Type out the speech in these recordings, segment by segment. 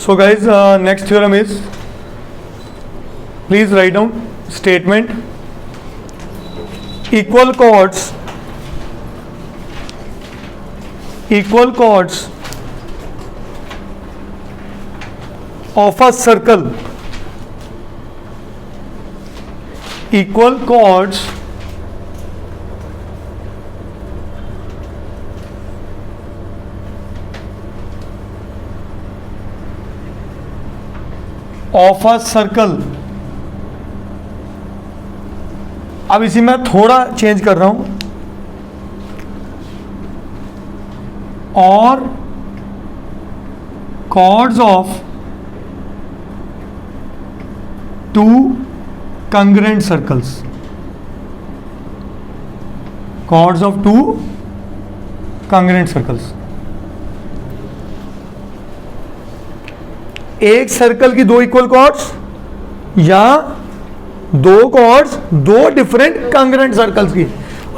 So guys, next theorem is, please write down statement. Equal chords of a circle, equal chords of a circle. अब इसी में थोड़ा change कर रहा हूं, और chords of two congruent circles, chords of two congruent circles. एक circle की दो इक्वल कॉर्ड्स या दो कॉर्ड्स दो डिफरेंट कंग्रेंट सर्कल्स की.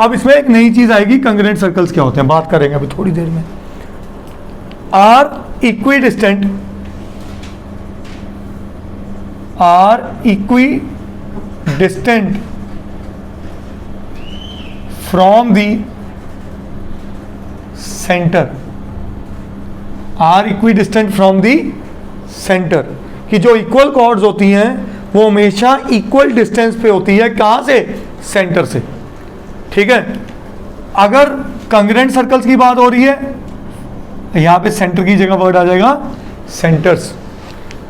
अब इसमें एक नई चीज आएगी, कंग्रेंट सर्कल्स क्या होते हैं, बात करेंगे अभी थोड़ी देर में. Are equidistant from the centre, are equidistant from the centre. कि जो इक्वल कॉर्ड्स होती हैं वो हमेशा इक्वल डिस्टेंस पे होती है. कहां से? सेंटर से. ठीक है. अगर कंग्रेंट सर्कल्स की बात हो रही है, यहां पे सेंटर की जगह वर्ड आ जाएगा सेंटर्स.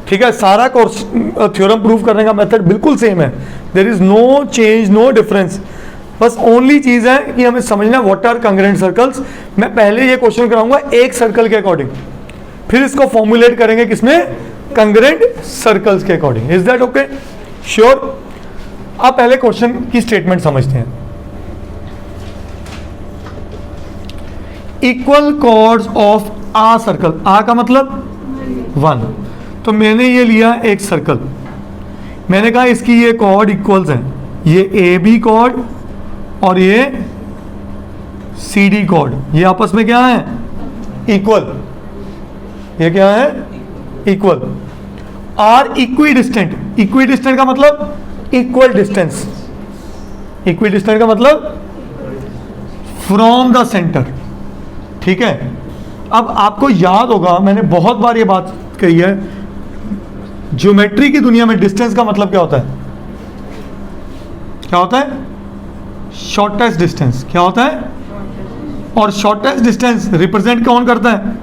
ठीक है. सारा कोर्स थ्योरम प्रूव करने का मेथड बिल्कुल सेम है. There is no change, no difference. बस ओनली चीज है कि हमें समझना व्हाट आर कंग्रेंट सर्कल्स. मैं पहले ये क्वेश्चन कराऊंगा एक सर्कल के अकॉर्डिंग, फिर इसको फॉर्मुलेट करेंगे किसमें? कंग्रेंट सर्कल्स के according. Is that okay? Sure. अब पहले क्वेश्चन की स्टेटमेंट समझते हैं. Equal chords of a circle. A का मतलब 1. तो मैंने ये लिया एक सर्कल, मैंने कहा इसकी ये कॉर्ड इक्वल्स हैं, ये ए बी कॉर्ड और ये सी डी कॉर्ड, ये आपस में क्या है? इक्वल. ये क्या है? इक्वल. Are equidistant. इक्विडिस्टेंट का मतलब इक्वल डिस्टेंस. इक्विडिस्टेंट का मतलब फ्रॉम द सेंटर. ठीक है. अब आपको याद होगा, मैंने बहुत बार ये बात कही है, ज्योमेट्री की दुनिया में डिस्टेंस का मतलब क्या होता है? क्या होता है? Shortest distance. क्या होता है? और शॉर्टेस्ट डिस्टेंस रिप्रेजेंट कौन करता है?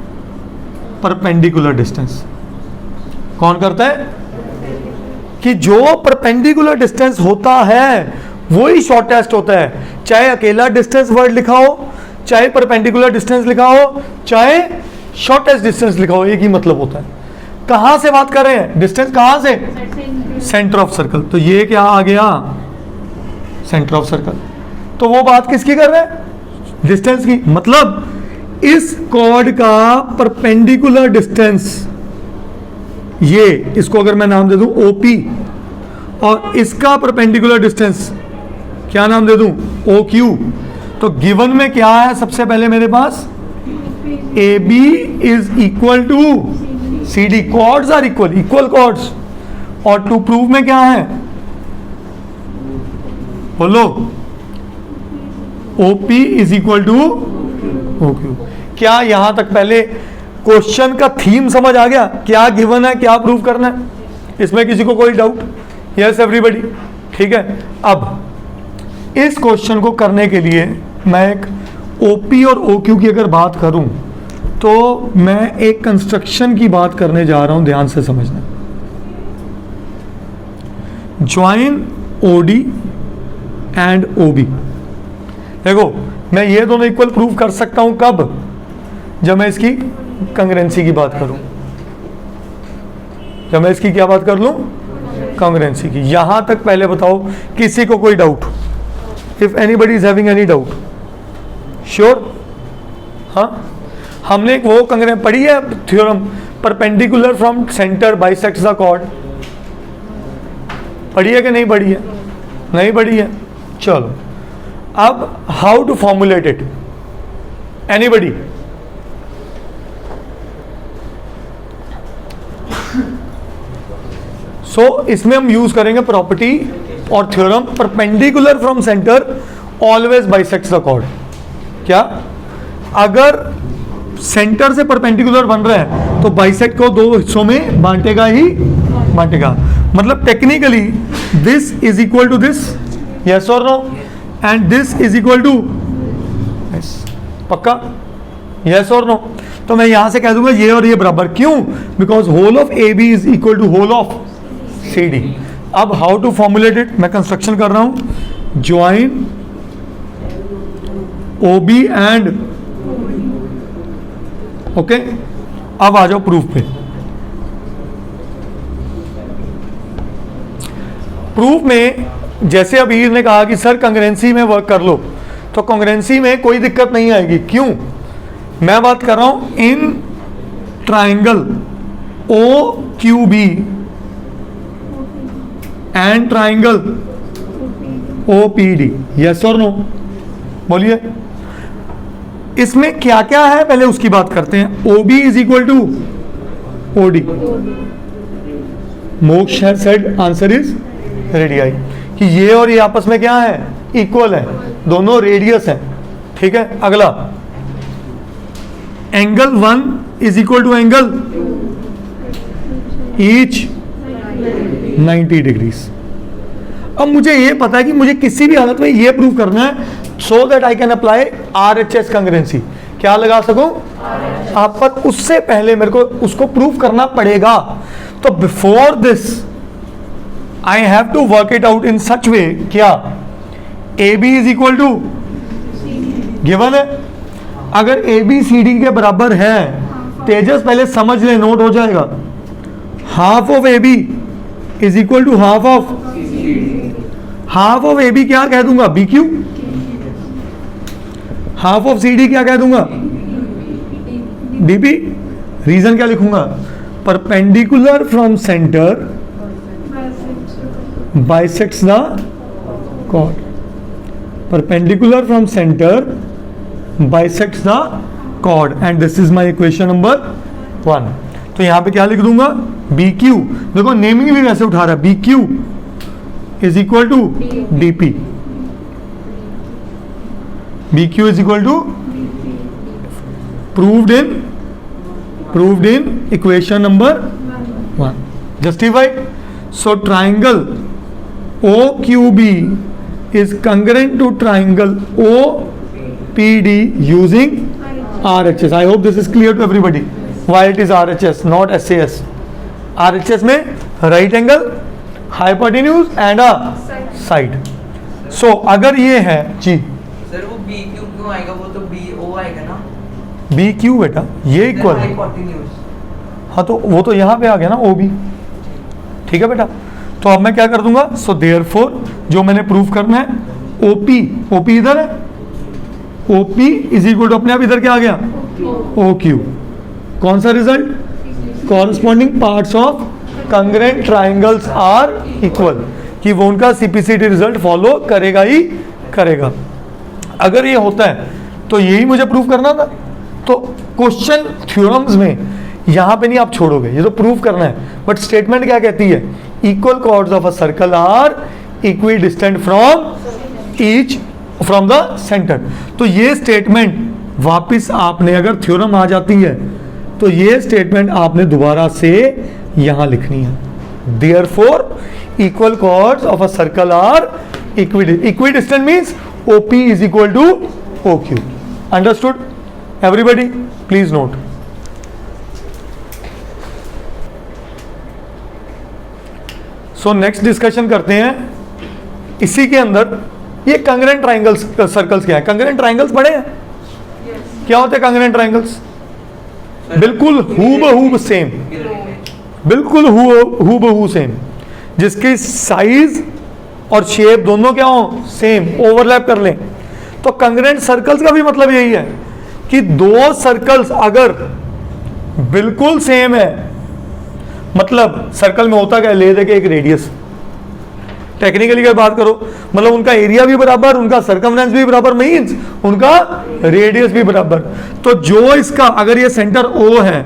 Perpendicular distance. कौन करता है? कि जो परपेंडिकुलर डिस्टेंस होता है वही शॉर्टेस्ट होता है. चाहे अकेला डिस्टेंस वर्ड लिखा हो, चाहे परपेंडिकुलर डिस्टेंस लिखा हो, चाहे शॉर्टेस्ट डिस्टेंस लिखा हो, एक ही मतलब होता है. कहां से बात कर रहे हैं? डिस्टेंस कहां से? Centre of circle. तो ये क्या आ गया? Centre of circle. तो वो बात किसकी कर रहे हैं? डिस्टेंस की. मतलब इस कॉर्ड का परपेंडिकुलर डिस्टेंस, ये इसको अगर मैं नाम दे दूं OP, और इसका परपेंडिकुलर डिस्टेंस क्या नाम दे दूं? OQ. तो गिवन में क्या है? सबसे पहले मेरे पास AB is equal to CD. Chords are equal, equal chords. और टू प्रूव में क्या है? बोलो. OP is equal to OQ. क्या यहां तक पहले क्वेश्चन का थीम समझ आ गया? क्या गिवन है, क्या प्रूव करना है? इसमें किसी को कोई डाउट? Yes everybody. ठीक है. अब इस क्वेश्चन को करने के लिए मैं एक OP और OQ की अगर बात करूं तो मैं एक कंस्ट्रक्शन की बात करने जा रहा हूं. ध्यान से समझना. Join OD and OB. देखो, मैं ये दोनों इक्वल प्रूव कर सकता हूं कब? जब मैं इसकी कंग्रेंसी की बात करूं. जब मैं इसकी क्या बात कर लूं? कंग्रेंसी की. यहां तक पहले बताओ किसी को कोई doubt? If anybody is having any doubt. Sure. हाँ, हमने एक वो कंग्रेंट पढ़ी है theorem, perpendicular from centre bisects the chord. पढ़ी है कि नहीं पढ़ी है? नहीं पढ़ी है. चलो, अब how to formulate it? Anybody? So इसमें हम यूज करेंगे प्रॉपर्टी और theorem, perpendicular from centre always bisects the chord. क्या? अगर सेंटर से परपेंडिकुलर बन रहा है तो बाइसेक्ट को दो हिस्सों में बांटेगा ही बांटेगा। मतलब technically this is equal to this, yes और no, and this is equal to, पक्का, यस और नो। तो मैं यहां से कह दूंगा ये और ये बराबर, क्यों? Because whole of A B is equal to whole of C D. अब हाउ टू फॉर्मुलेट इट, मैं कंस्ट्रक्शन कर रहा हूं, join O B and, okay. अब आ जाओ प्रूफ पे। प्रूफ में जैसे अबीर ने कहा कि सर कंग्रेंसी में वर्क कर लो, तो कंग्रेंसी में कोई दिक्कत नहीं आएगी। क्यों? मैं बात कर रहा हूं in triangle O Q B and triangle O P D, yes और नो, बोलिए। इसमें क्या क्या है पहले उसकी बात करते हैं। O B is equal to O D, Moksh has said answer is radii, कि ये और ये आपस में क्या है? इक्वल है, दोनों रेडियस है, ठीक है। अगला, angle 1 is equal to angle each 90 degrees. अब मुझे ये पता है कि मुझे किसी भी हालत में ये प्रूव करना है so that I can apply RHS कंग्रेंसी। क्या लगा सकूं? आप, पर उससे पहले मेरे को उसको प्रूव करना पड़ेगा। तो before this I have to work it out in such way, क्या A B is equal to given है। अगर ए बी सी डी के बराबर है, तेजस पहले समझ ले, नोट हो जाएगा, half of A B is equal to half of A B क्या कह दूंगा? B Q. Half of C D क्या कह दूंगा? D P. रीजन क्या लिखूंगा? Perpendicular from centre bisects the chord, perpendicular from centre bisects the chord, and this is my equation number 1। तो यहां पे क्या लिख दूंगा? बी क्यू, देखो नेमिंग भी वैसे उठा रहा है, B Q is equal to D P, B Q is equal to, proved in equation number 1, justified. So triangle OQB is congruent to triangle OPD using RHS. I hope this is clear to everybody why it is RHS not SAS. RHS में right angle, hypotenuse and a side. So अगर ये है जी sir, वो B Q क्यों आएगा? वो तो B O आएगा ना। बी क्यू बेटा, ये इक्वल है। हाँ, तो वो तो यहाँ पे आ गया ना ओ बी, ठीक है बेटा। तो अब मैं क्या कर दूंगा? सो देयरफॉर जो मैंने प्रूव करना है, ओपी, ओपी इधर है, ओपी इज इक्वल टू अपने आप इधर क्या आ गया? O Q. कौन सा result? Corresponding parts of congruent triangles are equal, कि वो उनका सीपीसीटी रिजल्ट फॉलो करेगा ही करेगा। अगर ये होता है तो यही मुझे प्रूव करना था। तो क्वेश्चन थ्योरम्स में यहां पे नहीं आप छोड़ोगे, ये तो प्रूव करना है। बट स्टेटमेंट क्या कहती है? Equal chords of a circle are equidistant from the centre. तो ये स्टेटमेंट वापस आपने, अगर थ्योरम आ जाती है तो ये स्टेटमेंट आपने दोबारा से यहां लिखनी है। Therefore equal chords of a circle are equidistant means OP is equal to OQ. Understood? Everybody, please note. So next discussion करते हैं इसी के अंदर, ये कंग्रेंट ट्राइंगल्स सर्कल्स क्या है? कंग्रेंट ट्राइंगल्स पढ़े हैं? क्या होते हैं कंग्रेंट ट्राइंगल्स? बिल्कुल हूबहू सेम, बिल्कुल हूबहू सेम, जिसकी साइज और शेप दोनों क्या हो? सेम, ओवरलैप कर लें। तो कंग्रेंट सर्कल्स का भी मतलब यही है कि दो सर्कल्स अगर बिल्कुल सेम है, मतलब सर्कल में होता क्या? ले दे के एक रेडियस, टेक्निकली अगर बात करो मतलब उनका एरिया भी बराबर, उनका सर्कमफ्रेंस भी बराबर, मींस उनका रेडियस भी बराबर। तो जो इसका, अगर ये सेंटर O है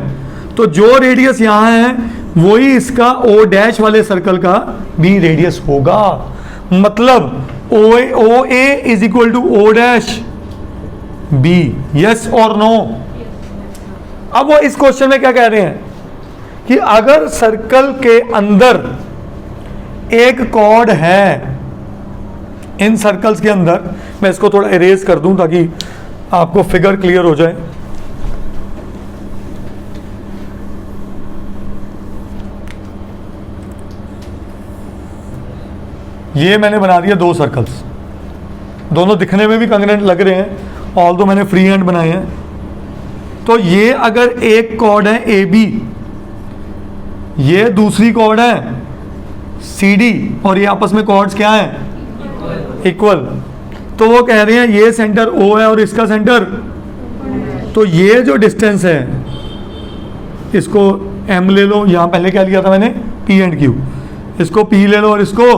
तो जो रेडियस यहां है वही इसका ओ डैश वाले सर्कल का भी रेडियस होगा। मतलब O A is equal to O dash B, yes और नो। अब वो इस क्वेश्चन में क्या कह रहे हैं कि अगर सर्कल के अंदर एक कॉर्ड है, इन सर्कल्स के अंदर, मैं इसको थोड़ा इरेज कर दूं ताकि आपको फिगर क्लियर हो जाए। ये मैंने बना दिया दो सर्कल्स, दोनों दिखने में भी कंग्रेंट लग रहे हैं, ऑल दो मैंने फ्री हैंड बनाए हैं। तो ये अगर एक कॉर्ड है ए बी, ये दूसरी कॉर्ड है सी डी, और ये आपस में कॉर्ड्स क्या हैं, इक्वल। तो वो कह रहे हैं ये सेंटर ओ है और इसका सेंटर, तो ये जो डिस्टेंस है इसको एम ले लो, यहाँ पहले क्या लिया था मैंने, पी एंड क्यू, इसको पी ले लो और इसको,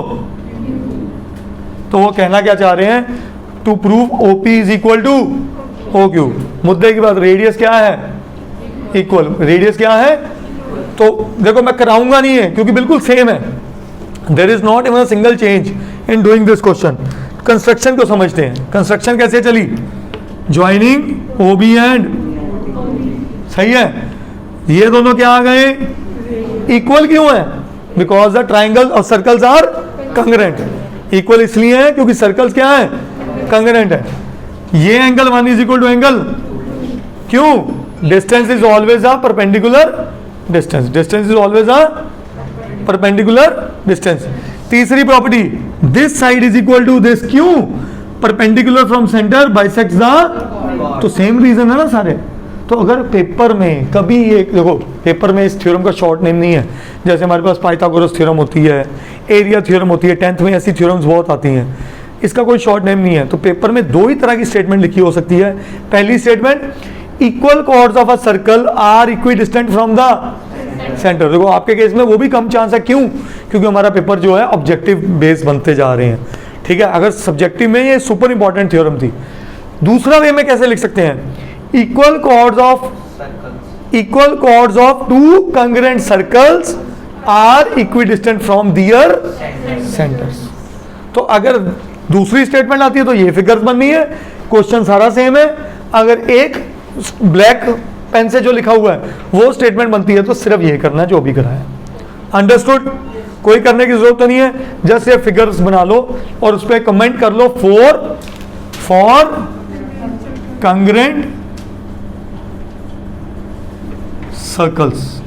तो वो कहना क्या चाह रहे हैं, to prove O P is equal to O Q. मुद्दे की बात, रेडियस क्या है, इक्वल, रेडियस क्या है। तो देखो मैं कराऊंगा नहीं है क्योंकि बिल्कुल सेम है, there is not even a single change in doing this question. Construction को समझते हैं, कंस्ट्रक्शन कैसे चली, ज्वाइनिंग ओ बी एंड, सही है, ये दोनों क्या आ गए, इक्वल क्यों है, बिकॉज द ट्राइंगल और सर्कल्स आर कंग्रेंट। इक्वल इसलिए है क्योंकि सर्कल्स क्या है, कंग्रेंट है। ये angle 1 is equal to angle, क्यों, distance is always a perpendicular distance, distance is always a perpendicular distance. तीसरी property, this side is equal to this, क्यों, perpendicular from centre bisects the, तो same reason है ना सारे। तो अगर paper में कभी ये देखो, पेपर में इस थ्योरम का शॉर्ट नेम नहीं है, जैसे हमारे पास पाइथागोरस थ्योरम होती है, एरिया थ्योरम होती है, 10th में ऐसी थ्योरम्स बहुत आती हैं, इसका कोई शॉर्ट नेम नहीं है। तो पेपर में दो ही तरह की स्टेटमेंट लिखी हो सकती है। पहली statement, equal chords of a circle are equidistant from the centre. देखो आपके केस में वो भी कम चांस है, क्यों, क्योंकि हमारा पेपर जो है ऑब्जेक्टिव बेस बनते जा रहे हैं, ठीक है। अगर सब्जेक्टिव में ये सुपर इंपॉर्टेंट थ्योरम थी। दूसरा वे में कैसे लिख सकते हैं, equal chords of two congruent circles are equidistant from their centres. तो अगर दूसरी स्टेटमेंट आती है तो ये फिगर्स बननी है, क्वेश्चन सारा सेम है। अगर एक ब्लैक पेन से जो लिखा हुआ है वो स्टेटमेंट बनती है तो सिर्फ ये करना है जो भी करा है। अंडरस्टूड, कोई करने की जरूरत नहीं है, जस्ट ये फिगर्स बना लो और उस पर कमेंट कर लो, फॉर कंग्रेंट सर्कल्स।